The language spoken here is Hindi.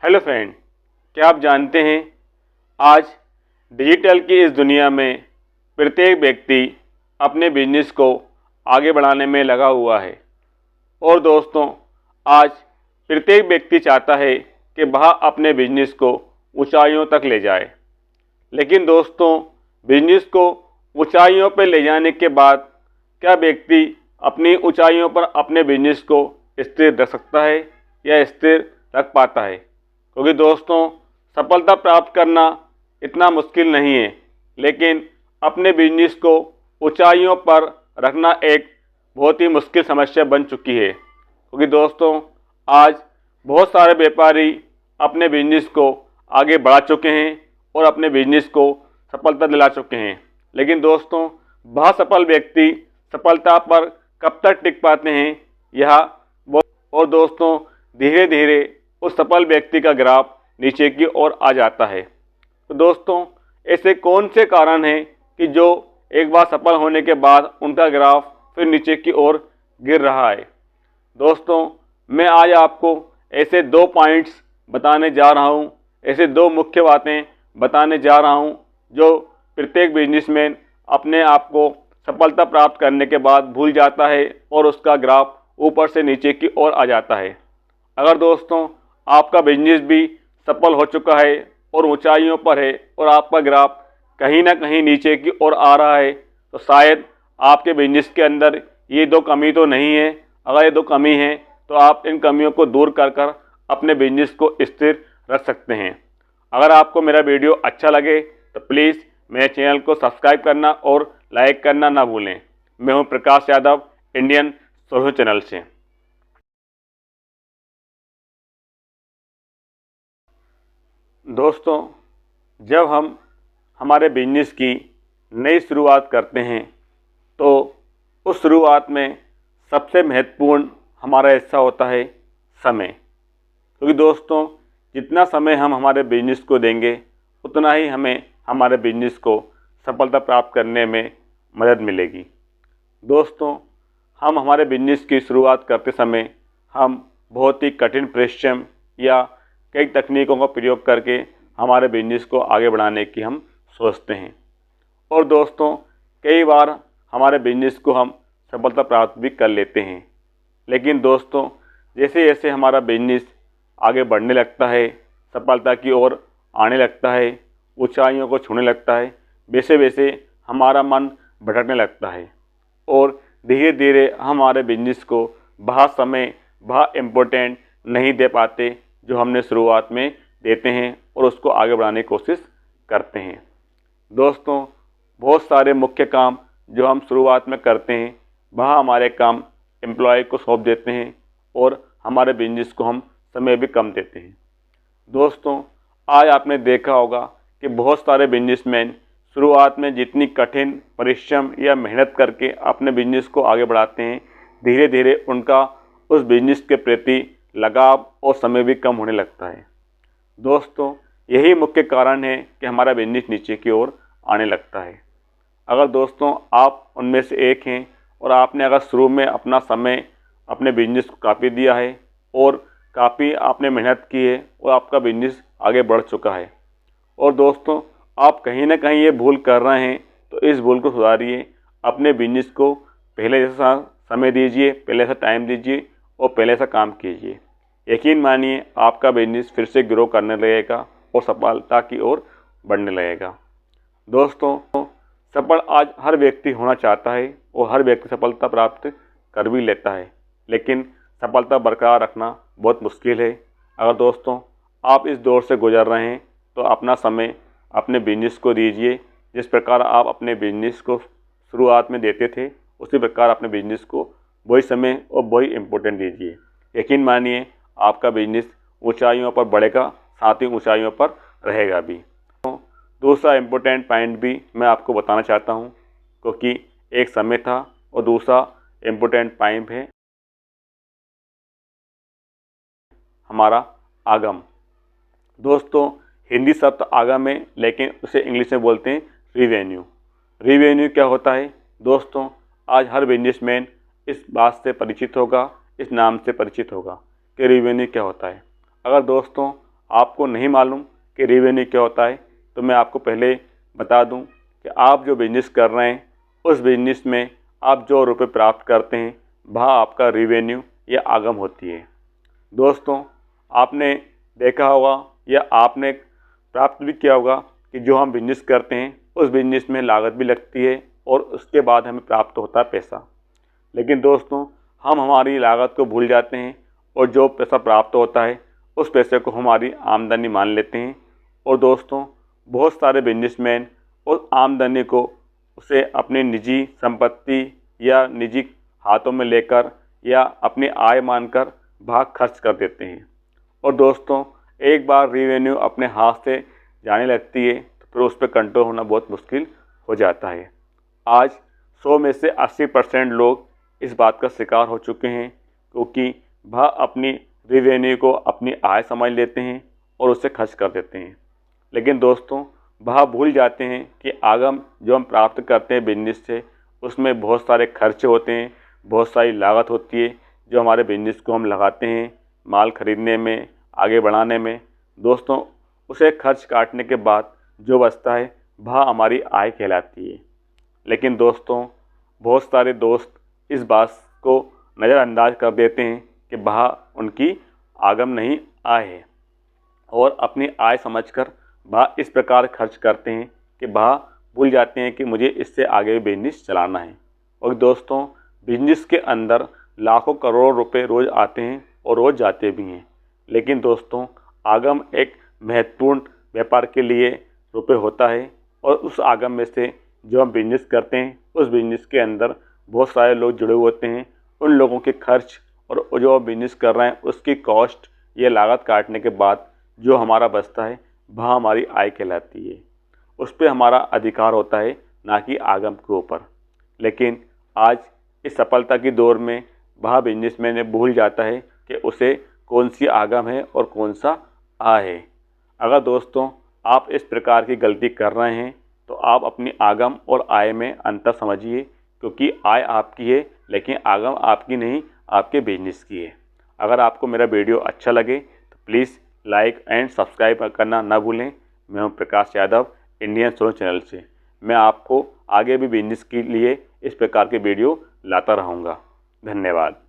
हेलो फ्रेंड, क्या आप जानते हैं आज डिजिटल की इस दुनिया में प्रत्येक व्यक्ति अपने बिजनेस को आगे बढ़ाने में लगा हुआ है। और दोस्तों, आज प्रत्येक व्यक्ति चाहता है कि वह अपने बिजनेस को ऊंचाइयों तक ले जाए। लेकिन दोस्तों, बिजनेस को ऊंचाइयों पर ले जाने के बाद क्या व्यक्ति अपनी ऊंचाइयों पर अपने बिजनेस को स्थिर रख सकता है या स्थिर रख पाता है? क्योंकि दोस्तों, सफलता प्राप्त करना इतना मुश्किल नहीं है, लेकिन अपने बिजनेस को ऊंचाइयों पर रखना एक बहुत ही मुश्किल समस्या बन चुकी है। क्योंकि दोस्तों, आज बहुत सारे व्यापारी अपने बिजनेस को आगे बढ़ा चुके हैं और अपने बिजनेस को सफलता दिला चुके हैं। लेकिन दोस्तों, वह सफल व्यक्ति सफलता पर कब तक टिक पाते हैं, यह और दोस्तों, धीरे धीरे उस सफल व्यक्ति का ग्राफ नीचे की ओर आ जाता है। तो दोस्तों, ऐसे कौन से कारण हैं कि जो एक बार सफल होने के बाद उनका ग्राफ फिर नीचे की ओर गिर रहा है? दोस्तों, मैं आज आपको ऐसे 2 पॉइंट्स बताने जा रहा हूं, ऐसे 2 मुख्य बातें बताने जा रहा हूं जो प्रत्येक बिजनेसमैन अपने आप को सफलता प्राप्त करने के बाद भूल जाता है और उसका ग्राफ ऊपर से नीचे की ओर आ जाता है। अगर दोस्तों आपका बिजनेस भी सफल हो चुका है और ऊंचाइयों पर है और आपका ग्राफ कहीं ना कहीं नीचे की ओर आ रहा है, तो शायद आपके बिजनेस के अंदर ये 2 कमी तो नहीं है। अगर ये 2 कमी हैं तो आप इन कमियों को दूर कर अपने बिजनेस को स्थिर रख सकते हैं। अगर आपको मेरा वीडियो अच्छा लगे तो प्लीज़ मेरे चैनल को सब्सक्राइब करना और लाइक करना ना भूलें। मैं हूं Prakash Yadav, Indian solution channel से। दोस्तों, जब हम हमारे बिजनेस की नई शुरुआत करते हैं तो उस शुरुआत में सबसे महत्वपूर्ण हमारा हिस्सा होता है समय। क्योंकि दोस्तों, जितना समय हम हमारे बिजनेस को देंगे उतना ही हमें हमारे बिजनेस को सफलता प्राप्त करने में मदद मिलेगी। दोस्तों, हम हमारे बिजनेस की शुरुआत करते समय हम बहुत ही कठिन परिश्रम या कई तकनीकों का प्रयोग करके हमारे बिजनेस को आगे बढ़ाने की हम सोचते हैं। और दोस्तों, कई बार हमारे बिजनेस को हम सफलता प्राप्त भी कर लेते हैं। लेकिन दोस्तों, जैसे जैसे हमारा बिजनेस आगे बढ़ने लगता है, सफलता की ओर आने लगता है, ऊंचाइयों को छूने लगता है, वैसे वैसे हमारा मन भटकने लगता है और धीरे धीरे हमारे बिजनेस को वह समय वह इम्पोर्टेंट नहीं दे पाते जो हमने शुरुआत में देते हैं और उसको आगे बढ़ाने की कोशिश करते हैं। दोस्तों, बहुत सारे मुख्य काम जो हम शुरुआत में करते हैं वह हमारे काम एम्प्लॉय को सौंप देते हैं और हमारे बिजनेस को हम समय भी कम देते हैं। दोस्तों, आज आपने देखा होगा कि बहुत सारे बिजनेसमैन शुरुआत में जितनी कठिन परिश्रम या मेहनत करके अपने बिजनेस को आगे बढ़ाते हैं, धीरे धीरे उनका उस बिजनेस के प्रति लगाव और समय भी कम होने लगता है। दोस्तों, यही मुख्य कारण है कि हमारा बिजनेस नीचे की ओर आने लगता है। अगर दोस्तों आप उनमें से एक हैं और आपने अगर शुरू में अपना समय अपने बिजनेस को काफ़ी दिया है और काफ़ी आपने मेहनत की है और आपका बिजनेस आगे बढ़ चुका है, और दोस्तों आप कहीं ना कहीं ये भूल कर रहे हैं, तो इस भूल को सुधारिए। अपने बिजनेस को पहले जैसा समय दीजिए, पहले जैसा टाइम दीजिए और पहले ऐसा काम कीजिए। यकीन मानिए आपका बिजनेस फिर से ग्रो करने लगेगा और सफलता की ओर बढ़ने लगेगा। दोस्तों, सफल आज हर व्यक्ति होना चाहता है और हर व्यक्ति सफलता प्राप्त कर भी लेता है, लेकिन सफलता बरकरार रखना बहुत मुश्किल है। अगर दोस्तों आप इस दौर से गुजर रहे हैं तो अपना समय अपने बिजनेस को दीजिए। जिस प्रकार आप अपने बिजनेस को शुरुआत में देते थे, उसी प्रकार अपने बिजनेस को वही समय और वही इम्पोर्टेंट दीजिए। यकीन मानिए आपका बिजनेस ऊंचाइयों पर बढ़ेगा, साथ ही ऊंचाइयों पर रहेगा भी। दूसरा इम्पोर्टेंट पॉइंट भी मैं आपको बताना चाहता हूं, क्योंकि एक समय था, और दूसरा इम्पोर्टेंट पॉइंट है हमारा आगम। दोस्तों, हिंदी शब्द आगम है, लेकिन उसे इंग्लिश में बोलते हैं रिवेन्यू। रिवेन्यू क्या होता है? दोस्तों, आज हर बिजनेसमैन इस बात से परिचित होगा, इस नाम से परिचित होगा कि रिवेन्यू क्या होता है। अगर दोस्तों आपको नहीं मालूम कि रेवेन्यू क्या होता है, तो मैं आपको पहले बता दूं कि आप जो बिज़नेस कर रहे हैं उस बिज़नेस में आप जो रुपए प्राप्त करते हैं वह आपका रेवेन्यू या आगम होती है। दोस्तों, आपने देखा होगा या आपने प्राप्त भी किया होगा कि जो हम बिज़नेस करते हैं उस बिज़नेस में लागत भी लगती है और उसके बाद हमें प्राप्त होता है पैसा। लेकिन दोस्तों, हम हमारी लागत को भूल जाते हैं और जो पैसा प्राप्त होता है उस पैसे को हमारी आमदनी मान लेते हैं। और दोस्तों, बहुत सारे बिजनेसमैन उस आमदनी को उसे अपनी निजी संपत्ति या निजी हाथों में लेकर या अपनी आय मानकर भाग खर्च कर देते हैं। और दोस्तों, एक बार रेवेन्यू अपने हाथ से जाने लगती है तो फिर उस पर कंट्रोल होना बहुत मुश्किल हो जाता है। आज 100 में से 80% लोग इस बात का शिकार हो चुके हैं, क्योंकि वह अपनी रेवेन्यू को अपनी आय समझ लेते हैं और उसे खर्च कर देते हैं। लेकिन दोस्तों, वह भूल जाते हैं कि आगम जो हम प्राप्त करते हैं बिजनेस से, उसमें बहुत सारे खर्चे होते हैं, बहुत सारी लागत होती है जो हमारे बिजनेस को हम लगाते हैं माल खरीदने में, आगे बढ़ाने में। दोस्तों, उसे खर्च काटने के बाद जो बचता है वह हमारी आय कहलाती है। लेकिन दोस्तों, बहुत सारे दोस्त इस बात को नज़रअंदाज कर देते हैं कि वह उनकी आगम नहीं आय है और अपनी आय समझकर वह इस प्रकार खर्च करते हैं कि वह भूल जाते हैं कि मुझे इससे आगे बिजनेस चलाना है। और दोस्तों, बिजनेस के अंदर लाखों करोड़ों रुपए रोज़ आते हैं और रोज़ जाते भी हैं। लेकिन दोस्तों, आगम एक महत्वपूर्ण व्यापार के लिए रुपए होता है और उस आगम में से जो हम बिजनेस करते हैं उस बिजनेस के अंदर बहुत सारे लोग जुड़े हुए होते हैं। उन लोगों के खर्च और जो बिजनेस कर रहे हैं उसकी कॉस्ट या लागत काटने के बाद जो हमारा बचता है वह हमारी आय कहलाती है। उस पर हमारा अधिकार होता है, ना कि आगम के ऊपर। लेकिन आज इस सफलता की दौर में वह बिजनेसमैन भूल जाता है कि उसे कौन सी आगम है और कौन सा आय है। अगर दोस्तों आप इस प्रकार की गलती कर रहे हैं तो आप अपनी आगम और आय में अंतर समझिए, क्योंकि आय आपकी है लेकिन आगम आपकी नहीं, आपके बिजनेस की है। अगर आपको मेरा वीडियो अच्छा लगे तो प्लीज़ लाइक एंड सब्सक्राइब करना ना भूलें। मैं हूं Prakash Yadav, Indian solo channel से। मैं आपको आगे भी बिजनेस के लिए इस प्रकार के वीडियो लाता रहूँगा। धन्यवाद।